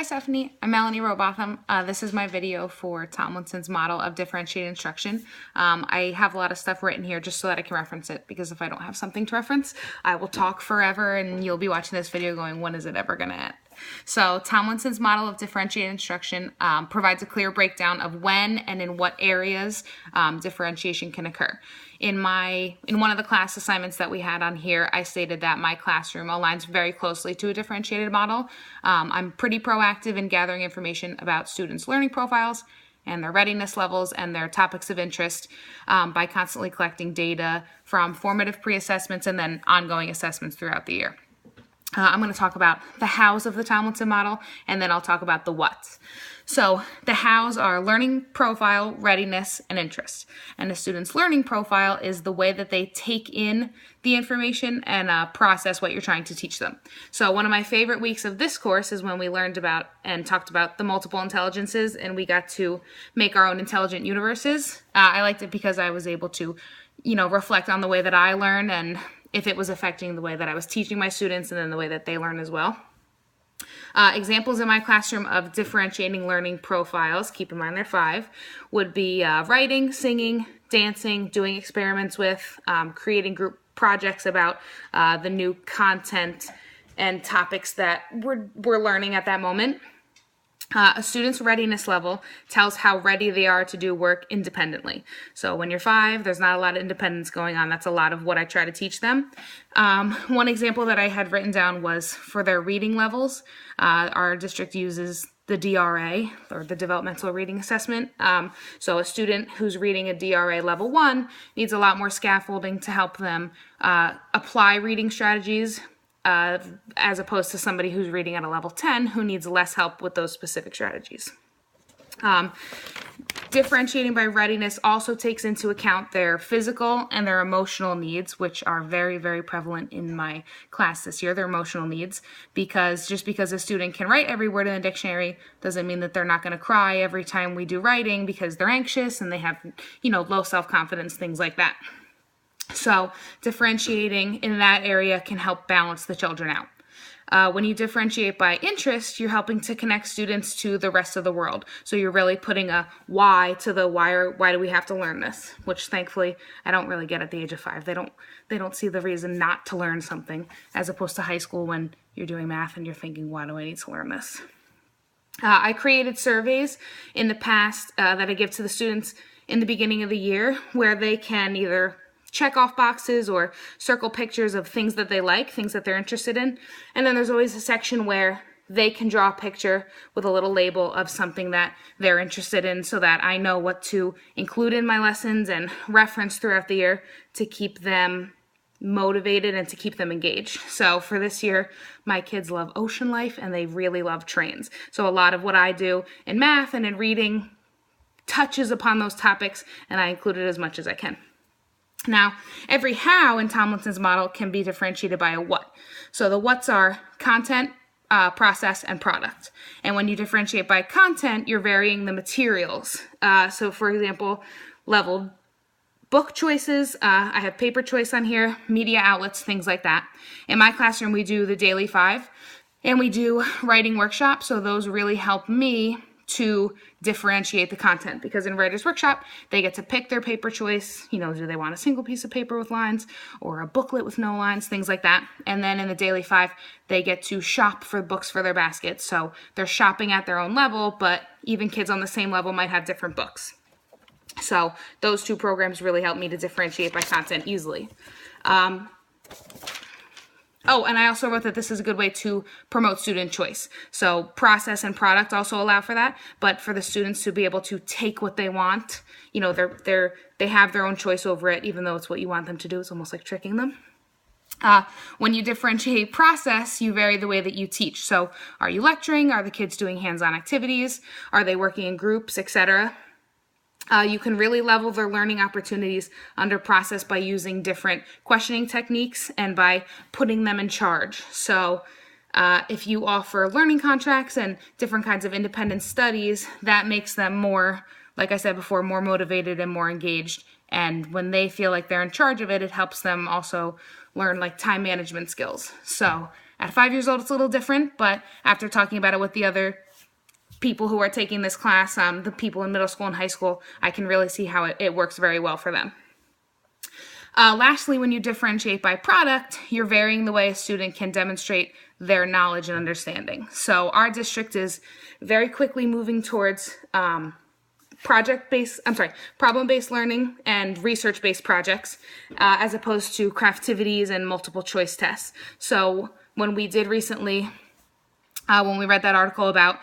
Hi Stephanie, I'm Melanie Robotham. This is my video for Tomlinson's model of differentiated instruction. I have a lot of stuff written here just so that I can reference it, because if I don't have something to reference, I will talk forever and you'll be watching this video going, when is it ever going to end? So Tomlinson's model of differentiated instruction provides a clear breakdown of when and in what areas differentiation can occur. In one of the class assignments that we had on here, I stated that my classroom aligns very closely to a differentiated model. I'm pretty proactive in gathering information about students' learning profiles and their readiness levels and their topics of interest by constantly collecting data from formative pre-assessments and then ongoing assessments throughout the year. I'm going to talk about the hows of the Tomlinson model, and then I'll talk about the whats. So the hows are learning profile, readiness, and interest. And a student's learning profile is the way that they take in the information and process what you're trying to teach them. So one of my favorite weeks of this course is when we learned about and talked about the multiple intelligences, and we got to make our own intelligent universes. I liked it because I was able to, reflect on the way that I learn and if it was affecting the way that I was teaching my students and then the way that they learn as well. Examples in my classroom of differentiating learning profiles, keep in mind there are 5, would be writing, singing, dancing, doing experiments with, creating group projects about the new content and topics that we're learning at that moment. A student's readiness level tells how ready they are to do work independently. So when you're 5, there's not a lot of independence going on. That's a lot of what I try to teach them. One example that I had written down was for their reading levels. Our district uses the DRA, or the Developmental Reading Assessment. So a student who's reading a DRA level 1 needs a lot more scaffolding to help them apply reading strategies, as opposed to somebody who's reading at a level 10 who needs less help with those specific strategies. Differentiating by readiness also takes into account their physical and their emotional needs, which are very, very prevalent in my class this year, their emotional needs, because just because a student can write every word in the dictionary doesn't mean that they're not going to cry every time we do writing because they're anxious and they have, low self-confidence, things like that. So differentiating in that area can help balance the children out. When you differentiate by interest, you're helping to connect students to the rest of the world. So you're really putting a why to the why do we have to learn this, which thankfully I don't really get at the age of 5. They don't see the reason not to learn something, as opposed to high school when you're doing math and you're thinking, why do I need to learn this? I created surveys in the past that I give to the students in the beginning of the year where they can either check off boxes or circle pictures of things that they like, things that they're interested in. And then there's always a section where they can draw a picture with a little label of something that they're interested in so that I know what to include in my lessons and reference throughout the year to keep them motivated and to keep them engaged. So for this year, my kids love ocean life and they really love trains. So a lot of what I do in math and in reading touches upon those topics, and I include it as much as I can. Now, every how in Tomlinson's model can be differentiated by a what. So the whats are content, process, and product. And when you differentiate by content, you're varying the materials. So for example, leveled book choices, I have paper choice on here, media outlets, things like that. In my classroom, we do the daily 5, and we do writing workshops. So those really help me to differentiate the content, because in Writer's Workshop, they get to pick their paper choice. Do they want a single piece of paper with lines or a booklet with no lines, things like that. And then in the Daily 5, they get to shop for books for their basket. So they're shopping at their own level, but even kids on the same level might have different books. So those 2 programs really help me to differentiate by content easily. Oh, and I also wrote that this is a good way to promote student choice. So process and product also allow for that, but for the students to be able to take what they want, they have their own choice over it, even though it's what you want them to do. It's almost like tricking them. When you differentiate process, you vary the way that you teach. So are you lecturing? Are the kids doing hands-on activities? Are they working in groups, etc.? You can really level their learning opportunities under process by using different questioning techniques and by putting them in charge. So if you offer learning contracts and different kinds of independent studies, that makes them more, like I said before, more motivated and more engaged. And when they feel like they're in charge of it, it helps them also learn like time management skills. So at 5 years old, it's a little different, but after talking about it with the other people who are taking this class, the people in middle school and high school, I can really see how it works very well for them. Lastly, when you differentiate by product, you're varying the way a student can demonstrate their knowledge and understanding. So our district is very quickly moving towards problem-based learning and research-based projects, as opposed to craftivities and multiple choice tests. So when we did recently, when we read that article about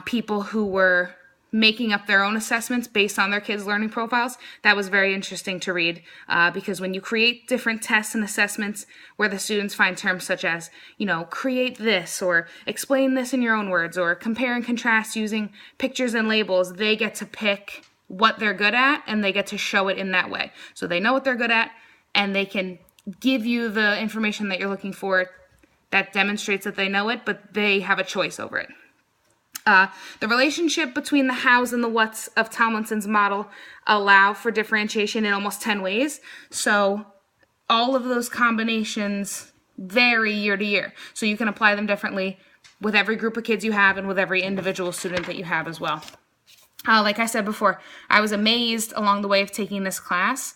people who were making up their own assessments based on their kids' learning profiles, that was very interesting to read, because when you create different tests and assessments where the students find terms such as, create this, or explain this in your own words, or compare and contrast using pictures and labels, they get to pick what they're good at, and they get to show it in that way. So they know what they're good at, and they can give you the information that you're looking for that demonstrates that they know it, but they have a choice over it. The relationship between the hows and the whats of Tomlinson's model allow for differentiation in almost 10 ways. So all of those combinations vary year to year. So you can apply them differently with every group of kids you have and with every individual student that you have as well. Like I said before, I was amazed along the way of taking this class,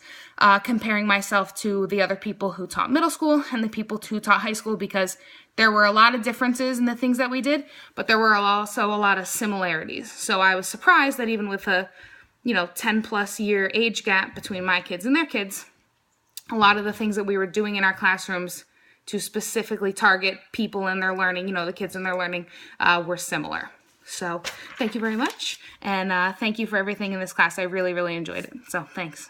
comparing myself to the other people who taught middle school and the people who taught high school, because there were a lot of differences in the things that we did, but there were also a lot of similarities. So I was surprised that even with a 10 plus year age gap between my kids and their kids, a lot of the things that we were doing in our classrooms to specifically target people and their learning, the kids and their learning, were similar. So thank you very much, and thank you for everything in this class. I really, really enjoyed it. So thanks.